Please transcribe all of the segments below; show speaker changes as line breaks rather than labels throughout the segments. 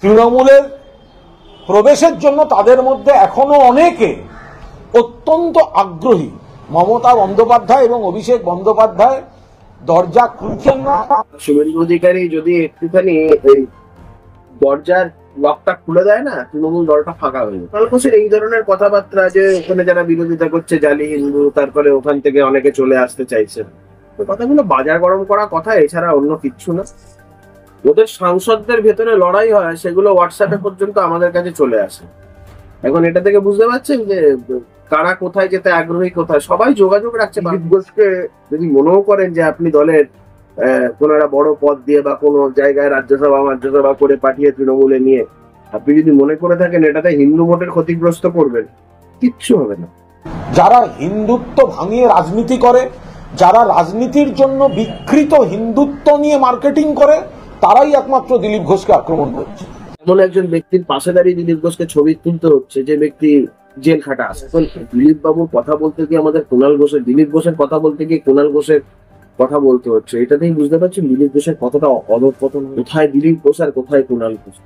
তৃণমূলের প্রবেশের জন্য তাদের মধ্যে এখনো অনেকে অত্যন্ত আগ্রহী। মমতা বন্দ্যোপাধ্যায় এবং অভিষেক বন্দ্যোপাধ্যায় দরজা খুলছেন না।
শুভেন্দু অধিকারী যদি একটুখানি দরজার লকটা খুলে দেয় না, তৃণমূল দলটা ফাঁকা হয়ে যাবে। কালকোষের এই ধরনের কথাবার্তা যে ওখানে যারা বিরোধিতা করছে জালি হিন্দু, তারপরে ওখান থেকে অনেকে চলে আসতে চাইছে, কথাগুলো বাজার গরম করা কথা, এছাড়া অন্য কিচ্ছু না। ওদের সাংসদদের ভেতরে লড়াই হয়, সেগুলো হোয়াটসঅ্যাপে পর্যন্ত আমাদের কাছে চলে আসে। এখন এটা থেকে বুঝতে পারছেন যে কারা কোথায় যেতে আগ্রহী, কোথায় সবাই যোগাযোগ রাখছে। দিলীপ ঘোষকে যদি মনেও করেন যে আপনি দলের কোন একটা বড় পদ দিয়ে বা কোনো জায়গায় রাজ্যসভা করে পাঠিয়ে তৃণমূলে নিয়ে আপনি যদি মনে করে থাকেন এটাতে হিন্দু ভোটের ক্ষতিগ্রস্ত করবেন, কিচ্ছু হবে না।
যারা হিন্দুত্ব ভাঙিয়ে রাজনীতি করে, যারা রাজনীতির জন্য বিকৃত হিন্দুত্ব নিয়ে মার্কেটিং করে, তারাই একমাত্র দিলীপ ঘোষকে আক্রমণ করছে।
এমন একজন ব্যক্তির পাশে দাঁড়িয়ে দিলীপ ঘোষকে ছবি তুলতে হচ্ছে যে ব্যক্তি জেল খাটা আছে। দিলীপ বাবুর কথা বলতে গিয়ে আমাদের কুণাল ঘোষের, দিলীপ ঘোষের কথা বলতে গিয়ে কুণাল ঘোষের কথা বলতে হচ্ছে। এটাতেই বুঝতে পারছি দিলীপ ঘোষের কতটা অধঃপতন। কোথায় দিলীপ ঘোষ আর কোথায় কুণাল ঘোষ।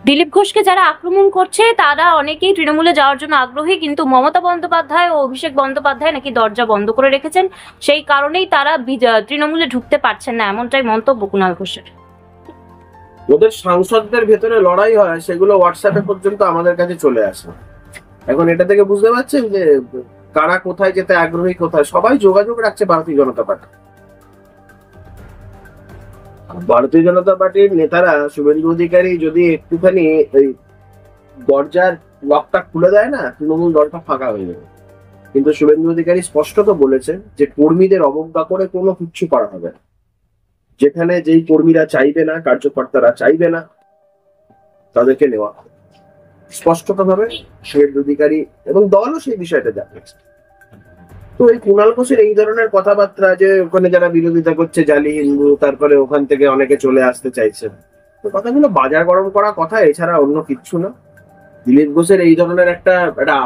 দিলীপ ঘোষকে যারা আক্রমণ করছে তারা অনেকেই তৃণমূলে যাওয়ার জন্য আগ্রহী, কিন্তু মমতা বন্দ্যোপাধ্যায় ও অভিষেক বন্দ্যোপাধ্যায় নাকি দরজা বন্ধ করে রেখেছেন, সেই কারণেই তারা তৃণমূলে ঢুকতে পারছেন না, এমনটাই মন্তব্য কুণাল ঘোষের।
ওদের সাংসদদের ভেতরে লড়াই হয়, সেগুলো হোয়াটসঅ্যাপে পর্যন্ত আমাদের কাছে চলে আসে। এখন এটা থেকে বুঝতে পারছেন যে কারা কোথায় যেতে আগ্রহী, কোথায় সবাই যোগাযোগ রাখছে ভারতীয় জনতা পার্টি। ভারতীয় জনতা পার্টির নেতারা শুভেন্দু অধিকারী যদি একটুখানি ওই দরজার লকটা খুলে দেয় না, তৃণমূল দলটা ফাঁকা হয়ে যাবে। কিন্তু শুভেন্দু অধিকারী স্পষ্টত বলেছে যে কর্মীদের অবজ্ঞা করে কোনো কিচ্ছু করা হবে না। যেখানে যেই কর্মীরা চাইবে না, কার্যকর্তারা চাইবে না, তাদেরকে নেওয়া হবে। স্পষ্টত ভাবে শুভেন্দু অধিকারী এবং দলও সেই বিষয়টা জানিয়েছে। তো এই কুণাল ঘোষের এই ধরনের কথাবার্তা যে ওখানে যারা বিরোধিতা করছে জালি হিন্দু, তারপরে ওখান থেকে অনেকে চলে আসতে চাইছে, তো কথাগুলো বাজার গরম করা কথা, এছাড়া অন্য কিচ্ছু না। দিলীপ ঘোষের এই ধরনের একটা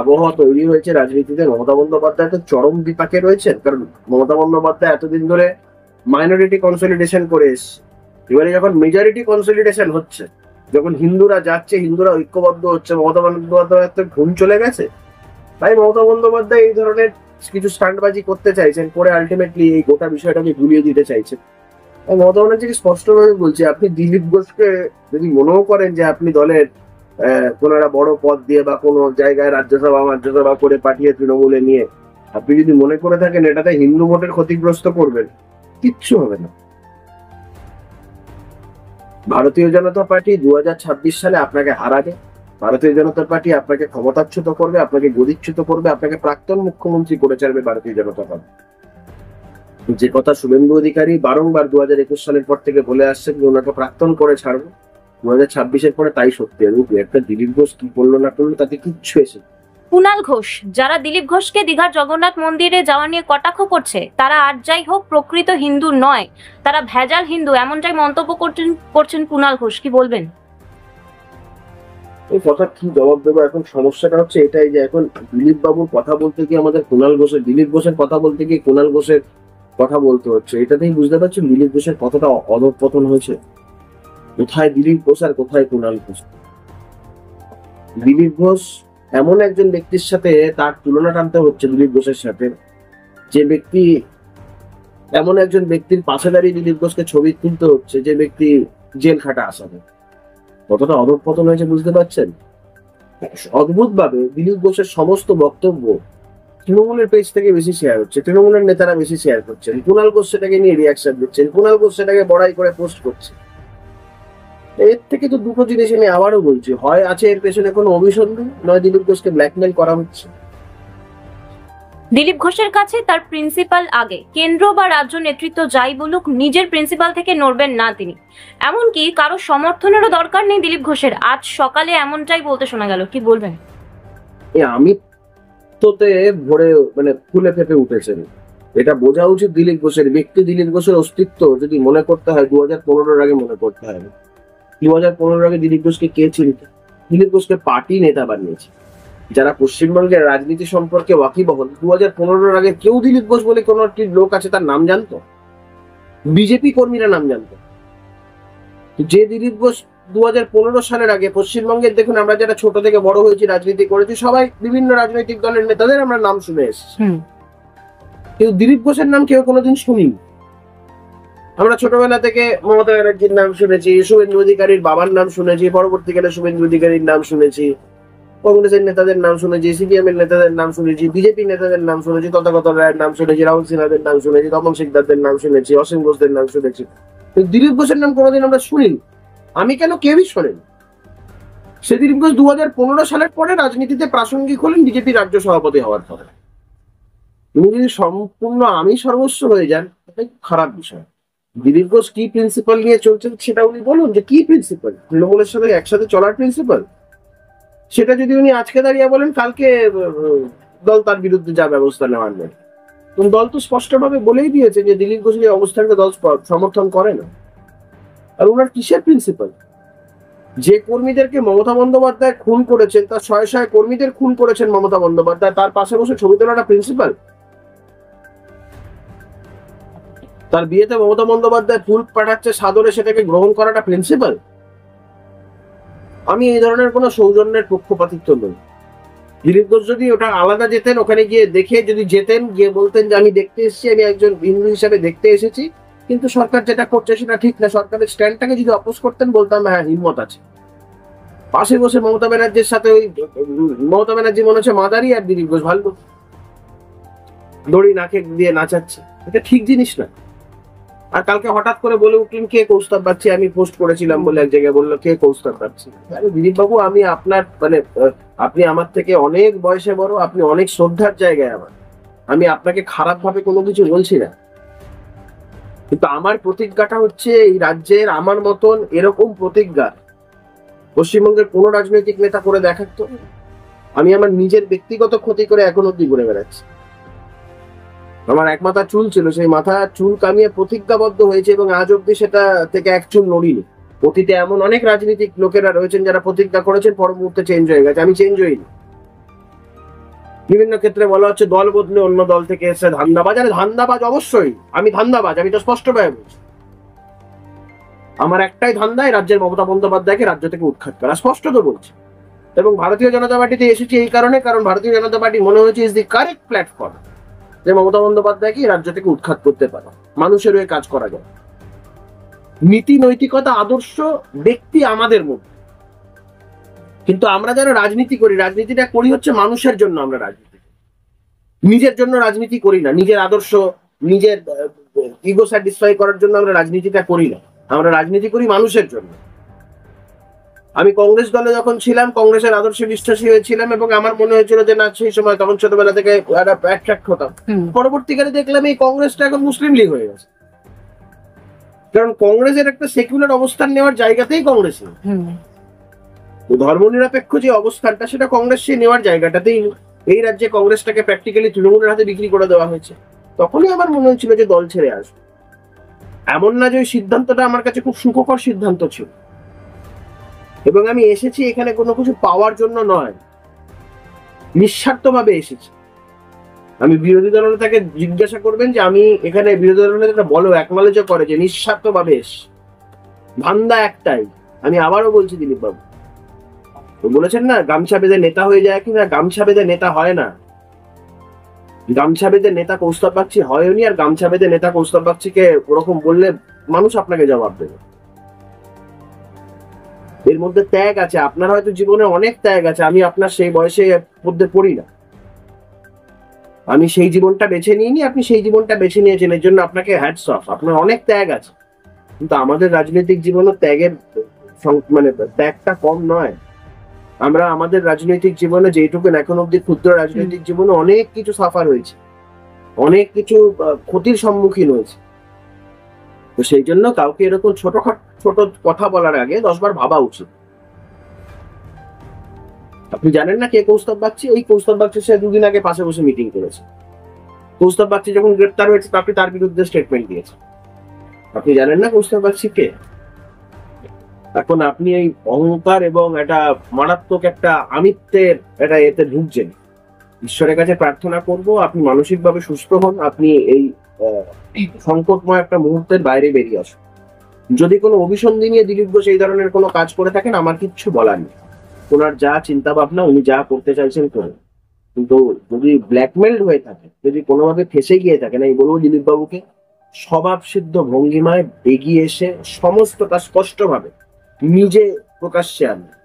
আবহাওয়া তৈরি হয়েছে রাজনীতিতে। মমতা বন্দ্যোপাধ্যায় তো চরম বিপাকে রয়েছেন, কারণ মমতা বন্দ্যোপাধ্যায় এতদিন ধরে মাইনরিটি কনসলিডেশন করে এসছে। এবারে যখন মেজরিটি কনসলিডেশন হচ্ছে, যখন হিন্দুরা যাচ্ছে, হিন্দুরা ঐক্যবদ্ধ হচ্ছে, মমতা বন্দ্যোপাধ্যায়ের তো ঘুম চলে গেছে। তাই মমতা বন্দ্যোপাধ্যায় এই ধরনের কিছু স্টান্টবাজি করতে চাইছেন, করে আলটিমেটলি এই গোটা বিষয়টাকে ভুলিয়ে দিতে চাইছেন। মমতা বন্দ্যোপাধ্যায় স্পষ্টভাবে বলছে, আপনি দিলীপ ঘোষকে যদি মনেও করেন যে আপনি দলের কোন একটা বড় পদ দিয়ে বা কোনো জায়গায় রাজ্যসভা করে পাঠিয়ে তৃণমূলে নিয়ে আপনি যদি মনে করে থাকেন এটাতে হিন্দু ভোটের ক্ষতিগ্রস্ত করবেন, কিচ্ছু হবে না। ভারতীয় জনতা পার্টি 2026 সালে আপনাকে হারাবে। ভারতীয় জনতা পার্টি আপনাকে ক্ষমতাচ্যুত করবে, আপনাকে গদিচ্যুত করবে, আপনাকে প্রাক্তন মুখ্যমন্ত্রী করে ছাড়বে ভারতীয় জনতা পার্টি। যে কথা শুভেন্দু অধিকারী বারংবার 2021 সালের পর থেকে বলে আসছেন যে ওনাকে প্রাক্তন করে ছাড়বো, 2026-এর পরে তাই সত্যি। এবং একটা দিলীপ ঘোষ কি করলো না করলো তাতে কিচ্ছু এসে।
কুণাল ঘোষ যারা দিলীপ ঘোষকে দীঘার জগন্নাথ মন্দিরে যাওয়া নিয়ে কটাক্ষ করছে, তারা আর যাই হোক প্রকৃত হিন্দু নয়, তারা ভেজাল হিন্দু, এমনটাই মন্তব্য করছেন কুণাল ঘোষ। কি বলবেন?
এই কথা কি জবাব দেবো? এখন সমস্যাটা হচ্ছে এটাই যে এখন দিলীপ বাবুর কথা বলতে গিয়ে আমাদের কুণাল ঘোষের, দিলীপ ঘোষের কথা বলতে গিয়ে কুণাল ঘোষের কথা বলতে হচ্ছে। এটাতেই বুঝতে পারছি দিলীপ ঘোষের কতটা অধঃপতন হয়েছে। কোথায় দিলীপ ঘোষ আর কোথায় কুণাল ঘোষ। দিলীপ ঘোষ এমন একজন ব্যক্তির সাথে তার তুলনা টানতে হচ্ছে, দিলীপ ঘোষের সাথে, যে ব্যক্তি, এমন একজন ব্যক্তির পাশে দাঁড়িয়ে দিলীপ ঘোষকে ছবি তুলতে হচ্ছে যে ব্যক্তি জেল খাটা আসামে। কতটা অধঃপতন হয়েছে বুঝতে পারছেন? অদ্ভুত ভাবে দিলীপ ঘোষের সমস্ত বক্তব্য তৃণমূলের পেজ থেকে বেশি শেয়ার হচ্ছে, তৃণমূলের নেতারা বেশি শেয়ার করছেন, কুণাল ঘোষ সেটাকে নিয়ে রিয়াকশন দিচ্ছেন, কুণাল ঘোষ সেটাকে বড়াই করে পোস্ট করছে। এর থেকে তো দুটো জিনিস আমি আবারও বলছি, হয় আছে এর পেছনে কোনো অভিসন্ধি, নয় দিলীপ ঘোষকে ব্ল্যাকমেল করা হচ্ছে।
দিলীপ ঘোষের কাছে তার প্রিন্সিপাল আগে, কেন্দ্র বা রাজ্য নেতৃত্ব যাই বলুক, নিজের প্রিন্সিপাল থেকে নড়বেন না তিনি। এমনকি কারো সমর্থনেরও দরকার নেই দিলীপ ঘোষের। আজ সকালে এমনটাই বলতে শোনা গেল। কি বলবেন?
আমি তোতে ভরে ফুলে ফেপে উঠেছেন, এটা বোঝা উচিত দিলীপ ঘোষের। ব্যক্তি দিলীপ ঘোষের অস্তিত্ব যদি মনে করতে হয় 2015-এর আগে মনে করতে হবে। 2015-এর আগে দিলীপ ঘোষকে কে চিনত? দিলীপ ঘোষকে পার্টি নেতা বানিয়েছে। যারা পশ্চিমবঙ্গের রাজনীতি সম্পর্কে ওয়াকিবহল, 2015-এর আগে কেউ দিলীপ ঘোষ বলে কোন একটি লোক আছে তার নাম জানতো? বিজেপি কর্মীরা নাম জানতো। যে দিলীপ ঘোষ 2015 সালের আগে পশ্চিমবঙ্গের দেখুন, আমরা যারা ছোট থেকে বড় হয়েছি, রাজনীতি করেছি, সবাই বিভিন্ন রাজনৈতিক দলের নেতাদের আমরা নাম শুনে এসেছি, কিন্তু দিলীপ ঘোষের নাম কেউ কোনোদিন শুনিনি। আমরা ছোটবেলা থেকে মমতা ব্যানার্জির নাম শুনেছি, শুভেন্দু অধিকারীর বাবার নাম শুনেছি, পরবর্তীকালে শুভেন্দু অধিকারীর নাম শুনেছি, কংগ্রেসের নেতাদের নাম শুনেছি, সিপিএম এর নেতাদের নাম শুনেছি, বিজেপি নেতাদের নাম শুনেছি, তথাগত রায়ের নাম শুনেছি, রাহুল সিনহাদের নাম শুনেছি, তপন সিকদারদের নাম শুনেছি, অসীম ঘোষদের নাম শুনেছি, কিন্তু দিলীপ ঘোষের নাম কোনোদিন আমরা শুনিনি। আমি কেন, কেউই শোনেনি। সে দিলীপ ঘোষ 2015 সালের পরে রাজনীতিতে প্রাসঙ্গিক হলেন বিজেপি রাজ্য সভাপতি হওয়ার পরে। তিনি যদি সম্পূর্ণ আমি সর্বস্ব হয়ে যান, এটা খারাপ বিষয়। দিলীপ ঘোষ কি প্রিন্সিপাল নিয়ে চলছেন সেটা উনি বলুন, যে কি প্রিন্সিপাল, তৃণমূলের সাথে একসাথে চলার প্রিন্সিপাল। সেটা যদি উনি আজকে দাঁড়িয়ে বলেন, কালকে দল তার বিরুদ্ধে যা ব্যবস্থা নেওয়ার নেই। দল তো স্পষ্টভাবে বলেই দিয়েছে যে দিলীপ ঘোষের এই অবস্থানকে দল সমর্থন করে না। আর ওনার কিসের প্রিন্সিপাল? যে কর্মীদেরকে মমতা বন্দ্যোপাধ্যায় খুন করেছেন, তার শয়ে শয়ে কর্মীদের খুন করেছেন মমতা বন্দ্যোপাধ্যায়, তার পাশে বসে ছবি তোলাটা প্রিন্সিপাল? তার বিয়েতে মমতা বন্দ্যোপাধ্যায় ফুল পাঠাচ্ছে সাদরে, সেটাকে গ্রহণ করাটা প্রিন্সিপাল? আমি এই ধরনের কোনো সৌজন্যের পক্ষপাতিত্ব নই। দিলীপ ঘোষ যদি ওটা আলাদা যেতেন, ওখানে গিয়ে দেখে যদি যেতেন, গিয়ে বলতেন যে আমি দেখতে এসেছি, আমি একজন হিন্দু হিসাবে দেখতে এসেছি, কিন্তু সরকার যেটা করছে সেটা ঠিক না, সরকারের স্ট্যান্ডটাকে যদি অপোজ করতেন, বলতাম হ্যাঁ হিম্মত আছে। পাশে বসে মমতা ব্যানার্জির সাথে ওই মমতা ব্যানার্জি মনে হচ্ছে মাদারি, আর দিলীপ ঘোষ ভালো দড়ি নাকে দিয়ে নাচাচ্ছে, এটা ঠিক জিনিস না। আর কালকে হঠাৎ করে বলে উঠলেন কে কৌস্তব বাগচি, আমি পোস্ট করেছিলাম বলে এক জায়গায় বললো কে কৌস্তব বাগচি। আরে দিলীপ বাবু, আমি আপনার আপনি আমার থেকে অনেক বয়সে বড়, আপনি অনেক শ্রদ্ধার জায়গায় আমার, আমি আপনাকে খারাপ ভাবে কোনো কিছু বলছি না, কিন্তু আমার প্রতিজ্ঞাটা হচ্ছে এই রাজ্যের আমার মতন এরকম প্রতিজ্ঞা পশ্চিমবঙ্গের কোন রাজনৈতিক নেতা করে দেখাতো। আমি আমার নিজের ব্যক্তিগত ক্ষতি করে এখন অব্দি ঘুরে বেড়াচ্ছি। আমার এক মাথা চুল ছিল, সেই মাথা চুল কামিয়ে প্রতিজ্ঞাবদ্ধ হয়েছে এবং আজ অব্দি সেটা থেকে এক চুল নড়িনি। অতীতে এমন অনেক রাজনৈতিক লোকেরা রয়েছেন যারা প্রতিজ্ঞা করেছেন, পর মুহূর্তে চেঞ্জ হয়ে গেছে, আমি চেঞ্জ হইনি। বিভিন্ন ক্ষেত্রে বলা হচ্ছে দল বদলে অন্য দল থেকে এসে ধান্দাবাজ। আরে ধান্দাবাজ অবশ্যই, আমি ধান্দাবাজ, আমি তো স্পষ্টভাবে বলছি। আমার একটাই ধান্দা, এই রাজ্যের মমতা বন্দ্যোপাধ্যায়কে রাজ্য থেকে উৎখাত করা, স্পষ্ট তো বলছি। এবং ভারতীয় জনতা পার্টিতে এসেছি এই কারণে, কারণ ভারতীয় জনতা পার্টি মনে হয়েছে ইজ দি কারেক্ট প্ল্যাটফর্ম, যে মমতা বন্দ্যোপাধ্যায়কে রাজ্য থেকে উৎখাত করতে পারে, মানুষের হয়ে কাজ করা যায়। নীতি নৈতিকতা আদর্শ ব্যক্তি আমাদের মধ্যে, কিন্তু আমরা যারা রাজনীতি করি, রাজনীতিটা করি হচ্ছে মানুষের জন্য। আমরা রাজনীতি নিজের জন্য রাজনীতি করি না, নিজের আদর্শ, নিজের ইগো স্যাটিসফাই করার জন্য আমরা রাজনীতিটা করি না, আমরা রাজনীতি করি মানুষের জন্য। আমি কংগ্রেস দলে যখন ছিলাম, কংগ্রেসের আদর্শে বিশ্বাসী হয়েছিলাম এবং আমার মনে হয়েছিল যে না, সেই সময় তখন ছোটবেলা থেকে অ্যাট্রাক্ট হতাম। পরবর্তীকালে দেখলাম এই কংগ্রেসটা এখন মুসলিম লীগ হয়ে গেছে, কারণ কংগ্রেসের একটা সেকুলার অবস্থান নেওয়ার জায়গাতেই কংগ্রেস নেই। ধর্ম নিরপেক্ষ যে অবস্থানটা, সেটা কংগ্রেস সে নেওয়ার জায়গাটাতেই এই রাজ্যে কংগ্রেসটাকে প্র্যাকটিক্যালি তৃণমূলের হাতে বিক্রি করে দেওয়া হয়েছে। তখনই আমার মনে হয়েছিল যে দল ছেড়ে আসবে। এমন না যে ওই সিদ্ধান্তটা আমার কাছে খুব সুখকর সিদ্ধান্ত ছিল, এবং আমি এসেছি এখানে কোনো কিছু পাওয়ার জন্য নয়, নিঃস্বার্থভাবে এসেছি। আমি বিরোধী দলনেতাকে জিজ্ঞাসা করবেন যে আমি এখানে, বিরোধী দলনেতা বলো, একনলেজও করে যে নিঃস্বার্থভাবে এসেছি, ধান্দা একটাই। আমি আবারও বলছি, দিলীপ বাবু বলেছেন না গামছা বেঁধে নেতা হয়ে যায় কিনা, গামছা বেঁধে নেতা হয় না। গামছা বেঁধে নেতা কৌস্তব বাগচি হয়নি, আর গামছা বেঁধে নেতা কৌস্তব বাগচিকে ওরকম বললে মানুষ আপনাকে জবাব দেবে। এর মধ্যে ত্যাগ আছে, আপনার হয়তো জীবনে অনেক ত্যাগ আছে, আমি আপনার সেই বয়সে মধ্যে পড়ি না। আমি সেই জীবনটা বেছে নিইনি, আপনি সেই জীবনটা বেছে নিয়েছেন, এর জন্য আপনাকে হ্যাটস অফ, আপনার অনেক ত্যাগ আছে। কিন্তু আমাদের রাজনৈতিক জীবনে ত্যাগের ত্যাগটা কম নয়। আমরা আমাদের রাজনৈতিক জীবনে যেটুকু এখন অব্দি ক্ষুদ্র রাজনৈতিক জীবনে অনেক কিছু সাফার হয়েছে, অনেক কিছু ক্ষতির সম্মুখীন হয়েছে। তো সেই জন্য কাউকে এরকম ছোট কথা বলার আগে 10 বার ভাবা উচিত। আপনি জানেন না কে কৌস্তব বাগচি? এই কৌস্তব বাগচির সাথে 2 দিন আগে পাশে বসে মিটিং করেছে। কৌস্তব বাগচি যখন গ্রেপ্তার হয়েছে, আপনি তার বিরুদ্ধে স্টেটমেন্ট দিয়েছেন। আপনি জানেন না কৌস্তব বাগচি কে? এখন আপনি এই অহংকার এবং একটা মারাত্মক একটা আমিত্বের এতে ঢুকছেন। ঈশ্বরের কাছে প্রার্থনা করব আপনি মানসিকভাবে সুস্থ হন, আপনি এই সংকটময় একটা মুহূর্তের বাইরে বেরিয়ে আসুন। যদি কোনো অভিসন্ধি নিয়ে দিলীপ ঘোষ এই ধরনের কোনো কাজ করে থাকেন, আমার কিচ্ছু বলার নেই। ওনার যা চিন্তা ভাবনা, উনি যা করতে চাইছেন করুন। কিন্তু যদি ব্ল্যাকমেলড হয়ে থাকে, যদি কোনোভাবে ফেসে গিয়ে থাকে, না, এই বলবো দিলীপ বাবুকে স্বভাব সিদ্ধ ভঙ্গিমায় এগিয়ে এসে সমস্তটা স্পষ্টভাবে নিজে প্রকাশ্যে আনবে।